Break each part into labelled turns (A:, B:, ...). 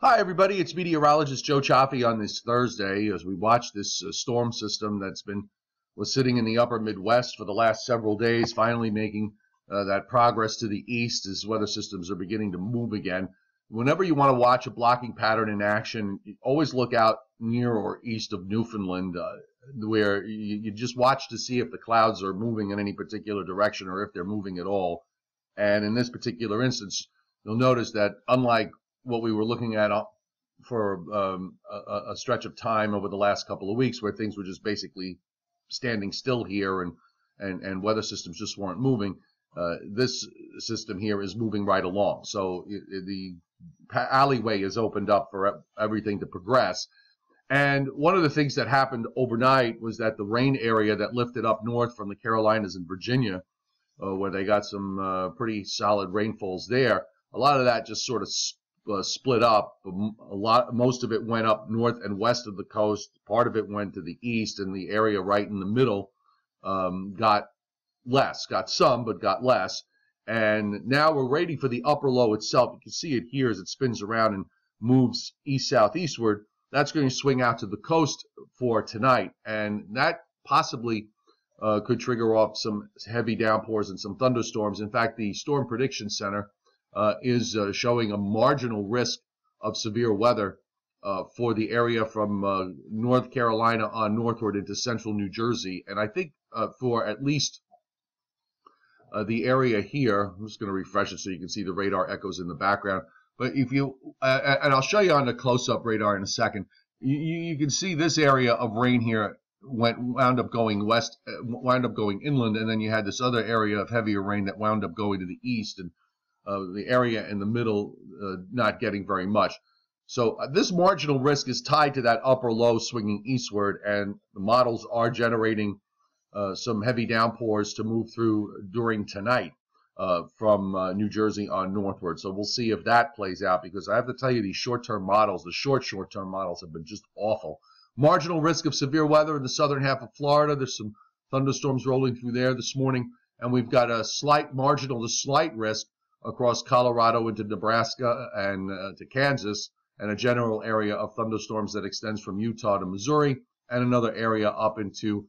A: Hi, everybody. It's meteorologist Joe Chaffee on this Thursday as we watch this storm system was sitting in the upper Midwest for the last several days, finally making that progress to the east as weather systems are beginning to move again. Whenever you want to watch a blocking pattern in action, you always look out near or east of Newfoundland, where you just watch to see if the clouds are moving in any particular direction or if they're moving at all. And in this particular instance, you'll notice that unlike what we were looking at for a stretch of time over the last couple of weeks, where things were just basically standing still here and weather systems just weren't moving. This system here is moving right along. So the alleyway is opened up for everything to progress. And one of the things that happened overnight was that the rain area that lifted up north from the Carolinas and Virginia, where they got some pretty solid rainfalls there, a lot of that just sort of split up. Most of it went up north and west of the coast. Part of it went to the east, and the area right in the middle got less. Got some, but got less. And now we're waiting for the upper low itself. You can see it here as it spins around and moves east-southeastward. That's going to swing out to the coast for tonight, and that possibly could trigger off some heavy downpours and some thunderstorms. In fact, the Storm Prediction Center is showing a marginal risk of severe weather for the area from North Carolina on northward into central New Jersey. And I think for at least the area here, I'm just going to refresh it so you can see the radar echoes in the background. But if you, and I'll show you on the close-up radar in a second, you can see this area of rain here wound up going west, wound up going inland, and then you had this other area of heavier rain that wound up going to the east, and the area in the middle not getting very much. So this marginal risk is tied to that upper low swinging eastward, and the models are generating some heavy downpours to move through during tonight from New Jersey on northward. So we'll see if that plays out, because I have to tell you, these short-term models, the short-term models have been just awful. Marginal risk of severe weather in the southern half of Florida. There's some thunderstorms rolling through there this morning, and we've got a slight marginal to slight risk across Colorado into Nebraska and to Kansas, and a general area of thunderstorms that extends from Utah to Missouri, and another area up into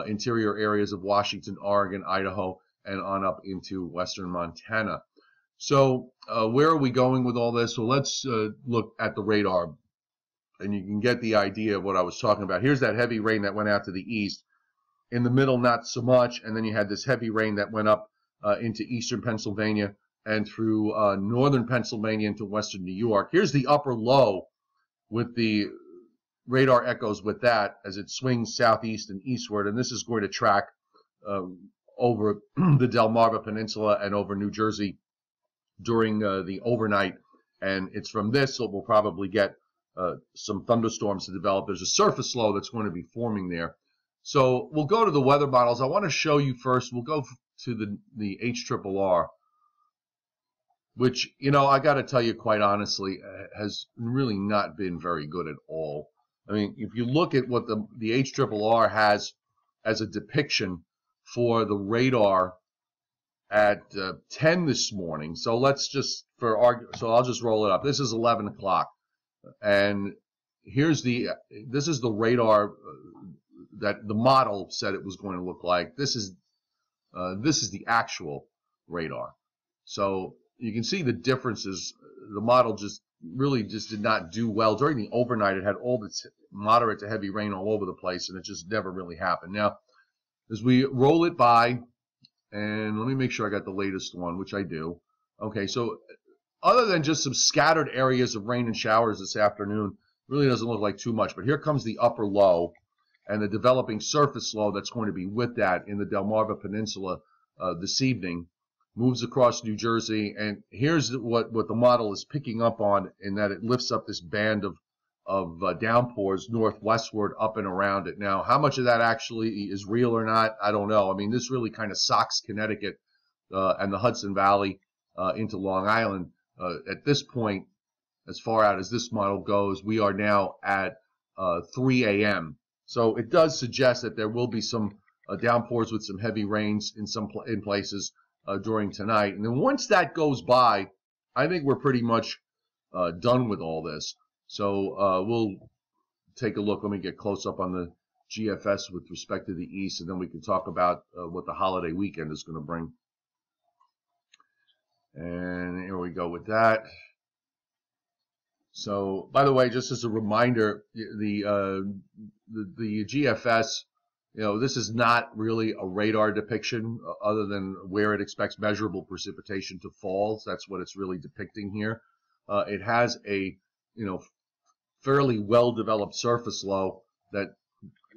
A: interior areas of Washington, Oregon, Idaho, and on up into western Montana. So where are we going with all this? So let's look at the radar, and you can get the idea of what I was talking about. Here's that heavy rain that went out to the east. In the middle, not so much, and then you had this heavy rain that went up into eastern Pennsylvania and through northern Pennsylvania into western New York. Here's the upper low with the radar echoes with that as it swings southeast and eastward, and this is going to track over the Delmarva Peninsula and over New Jersey during the overnight, and it's from this that we'll probably get some thunderstorms to develop. There's a surface low that's going to be forming there. So we'll go to the weather models. I want to show you first, we'll go to the HRRR, which, you know, I got to tell you quite honestly, has really not been very good at all. I mean, if you look at what the HRRR has as a depiction for the radar at 10 this morning, so let's just, so I'll just roll it up. This is 11 o'clock, and this is the radar that the model said it was going to look like. This is the actual radar. So you can see the differences. The model really did not do well. During the overnight, it had all this moderate to heavy rain all over the place, and it just never really happened. Now, as we roll it by, and let me make sure I got the latest one, which I do. Okay, so other than just some scattered areas of rain and showers this afternoon, really doesn't look like too much. But here comes the upper low and the developing surface low that's going to be with that in the Delmarva Peninsula this evening. Moves across New Jersey, and here's what the model is picking up on, in that it lifts up this band of downpours northwestward up and around it. Now, how much of that actually is real or not, I don't know. I mean, this really kind of socks Connecticut and the Hudson Valley into Long Island. At this point, as far out as this model goes, we are now at 3 a.m. So it does suggest that there will be some downpours with some heavy rains in places during tonight. And then once that goes by, I think we're pretty much done with all this. So we'll take a look. Let me get close up on the GFS with respect to the East, and then we can talk about what the holiday weekend is going to bring. And here we go with that. So, by the way, just as a reminder, the GFS, this is not really a radar depiction other than where it expects measurable precipitation to fall. That's what it's really depicting here. It has a, fairly well-developed surface low that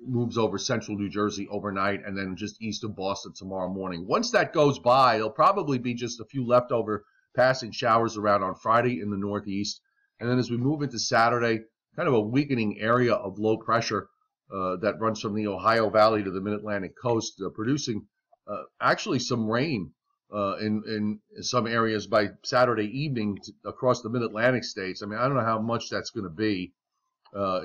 A: moves over central New Jersey overnight and then just east of Boston tomorrow morning. Once that goes by, there'll probably be just a few leftover passing showers around on Friday in the northeast. And then as we move into Saturday, kind of a weakening area of low pressure that runs from the Ohio Valley to the mid-Atlantic coast, producing actually some rain in some areas by Saturday evening across the mid-Atlantic states. I mean, I don't know how much that's going to be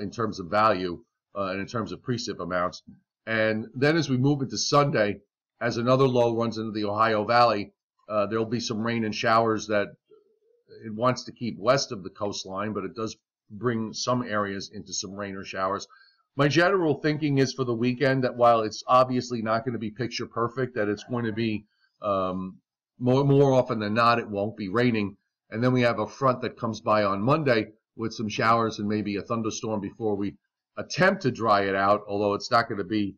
A: in terms of value and in terms of precip amounts. And then as we move into Sunday, as another low runs into the Ohio Valley, there'll be some rain and showers that it wants to keep west of the coastline, but it does bring some areas into some rain or showers. My general thinking is for the weekend that while it's obviously not going to be picture perfect, that it's going to be more often than not, it won't be raining. And then we have a front that comes by on Monday with some showers and maybe a thunderstorm before we attempt to dry it out, although it's not going to be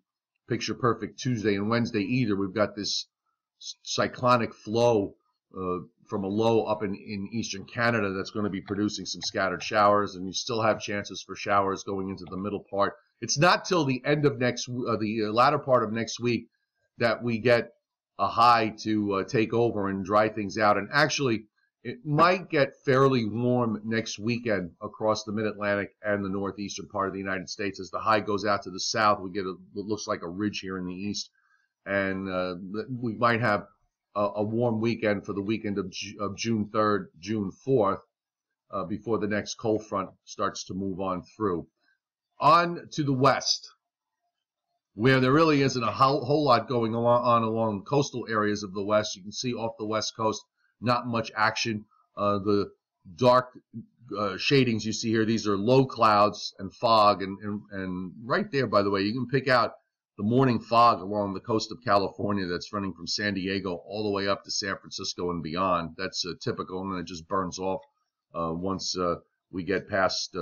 A: picture perfect Tuesday and Wednesday either. We've got this cyclonic flow from a low up in eastern Canada that's going to be producing some scattered showers, and you still have chances for showers going into the middle part. It's not till the end of the latter part of next week that we get a high to take over and dry things out. And actually, it might get fairly warm next weekend across the mid-Atlantic and the northeastern part of the United States. As the high goes out to the south, we get what looks like a ridge here in the east, and we might have a warm weekend for the weekend of June 3rd, June 4th, before the next cold front starts to move on through. On to the west, where there really isn't a whole lot going on along coastal areas of the west. You can see off the west coast, not much action. The dark shadings you see here, these are low clouds and fog. And right there, by the way, you can pick out the morning fog along the coast of California that's running from San Diego all the way up to San Francisco and beyond. That's typical, and then it just burns off once we get past,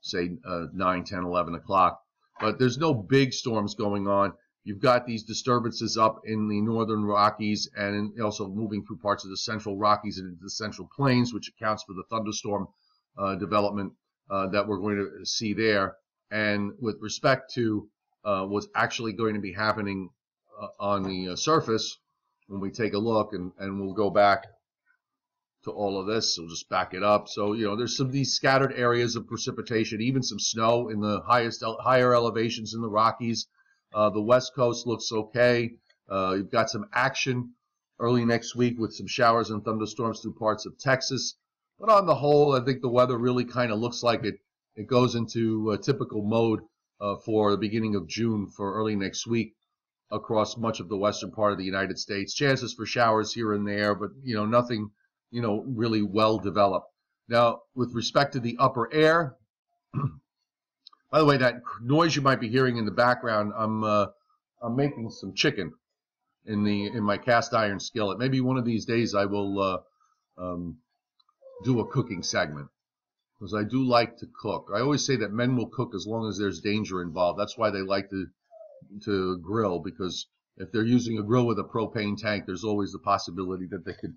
A: say, 9, 10, 11 o'clock. But there's no big storms going on. You've got these disturbances up in the northern Rockies and also moving through parts of the Central Rockies and into the Central Plains, which accounts for the thunderstorm development that we're going to see there. And with respect to what's actually going to be happening on the surface, when we take a look, and we'll go back to all of this, we'll just back it up. So, there's some of these scattered areas of precipitation, even some snow in the higher elevations in the Rockies. The West Coast looks okay. You've got some action early next week with some showers and thunderstorms through parts of Texas. But on the whole, I think the weather really kind of looks like it goes into a typical mode for the beginning of June for early next week across much of the western part of the United States. Chances for showers here and there, but nothing really well developed. Now, with respect to the upper air, by the way, that noise you might be hearing in the background, I'm making some chicken in my cast iron skillet. Maybe one of these days I will do a cooking segment, because I do like to cook. I always say that men will cook as long as there's danger involved. That's why they like to grill, because if they're using a grill with a propane tank, there's always the possibility that they could,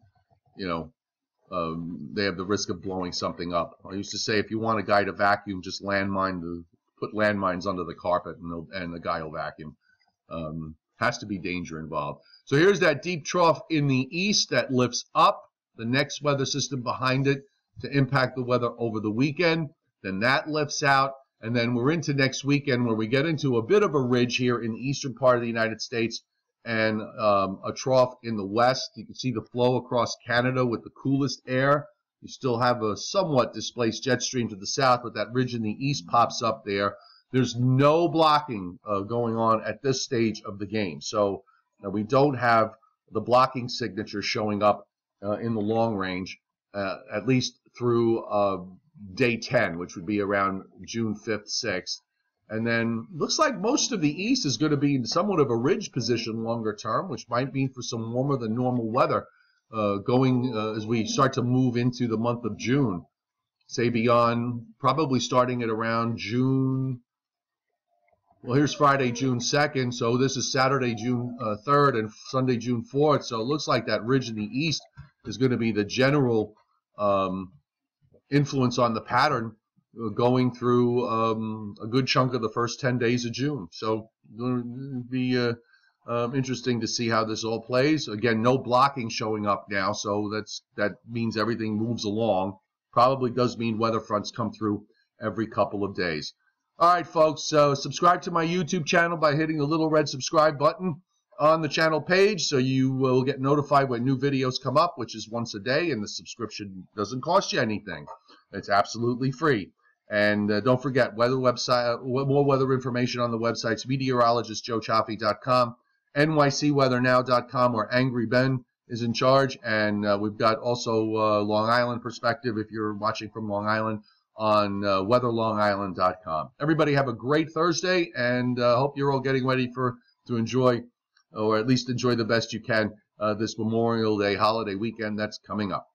A: they have the risk of blowing something up. I used to say, if you want a guy to vacuum, just put landmines under the carpet, and the guy will vacuum. Has to be danger involved. So here's that deep trough in the east that lifts up. The next weather system behind it to impact the weather over the weekend. Then that lifts out, and then we're into next weekend where we get into a bit of a ridge here in the eastern part of the United States and a trough in the west. You can see the flow across Canada with the coolest air. You still have a somewhat displaced jet stream to the south, but that ridge in the east pops up there. There's no blocking going on at this stage of the game. So we don't have the blocking signature showing up in the long range, at least through day 10, which would be around June 5th, 6th. And then looks like most of the east is going to be in somewhat of a ridge position longer term, which might mean for some warmer than normal weather going as we start to move into the month of June. Say beyond, probably starting at around June. Well, here's Friday, June 2nd. So this is Saturday, June 3rd and Sunday, June 4th. So it looks like that ridge in the east is going to be the general influence on the pattern going through a good chunk of the first 10 days of June. So it'll be interesting to see how this all plays. Again, no blocking showing up now, so that means everything moves along. Probably does mean weather fronts come through every couple of days. All right, folks, so subscribe to my YouTube channel by hitting the little red subscribe button on the channel page so you will get notified when new videos come up, which is once a day, and the subscription doesn't cost you anything. It's absolutely free. And don't forget, more weather information on the websites, meteorologistjoechaffee.com, nycweathernow.com, where Angry Ben is in charge. And we've got also Long Island perspective, if you're watching from Long Island, on weatherlongisland.com. Everybody have a great Thursday, and hope you're all getting ready to enjoy, or at least enjoy the best you can, this Memorial Day holiday weekend that's coming up.